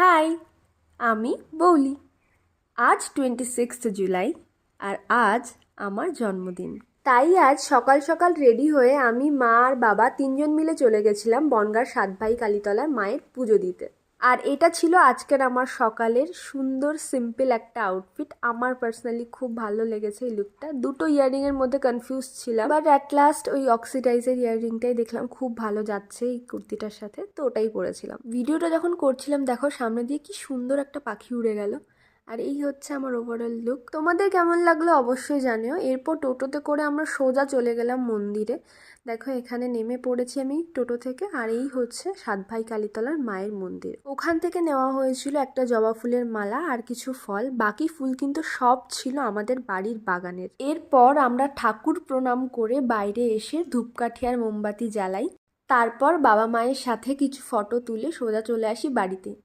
High, আমি বৌলি। আজ 26 জুলাই আর আজ আমার জন্মদিন। তাই আজ সকাল সকাল রেডি হয়ে আমি, মা আর বাবা তিনজন মিলে চলে গেছিলাম বনগাঁর সাতভাই কালীতলায় মায়ের পুজো দিতে। আর এটা ছিল আজকের আমার সকালের সুন্দর সিম্পল একটা আউটফিট। আমার পার্সোনালি খুব ভালো লেগেছে এই লুকটা। দুটো ইয়াররিংয়ের মধ্যে কনফিউজ ছিলাম, বাট অ্যাট লাস্ট ওই অক্সিডাইজের ইয়াররিংটাই দেখলাম খুব ভালো যাচ্ছে এই কুর্তিটার সাথে, তো ওটাই পরেছিলাম। ভিডিওটা যখন করছিলাম দেখো সামনে দিয়ে কি সুন্দর একটা পাখি উড়ে গেল। আর এই হচ্ছে আমার ওভারঅল লুক। তোমাদের কেমন লাগলো অবশ্যই জানিও। এরপর টোটোতে করে আমরা সোজা চলে গেলাম মন্দিরে। দেখো এখানে নেমে পড়েছি আমি টোটো থেকে, আর এই হচ্ছে সাতভাই কালীতলার মায়ের মন্দির। ওখান থেকে নেওয়া হয়েছিল একটা জবা ফুলের মালা আর কিছু ফল। বাকি ফুল কিন্তু সব ছিল আমাদের বাড়ির বাগানের। এরপর আমরা ঠাকুর প্রণাম করে বাইরে এসে ধূপকাঠি আর মোমবাতি জ্বালাই। তারপর বাবা মায়ের সাথে কিছু ফটো তুলে সোজা চলে আসি বাড়িতে।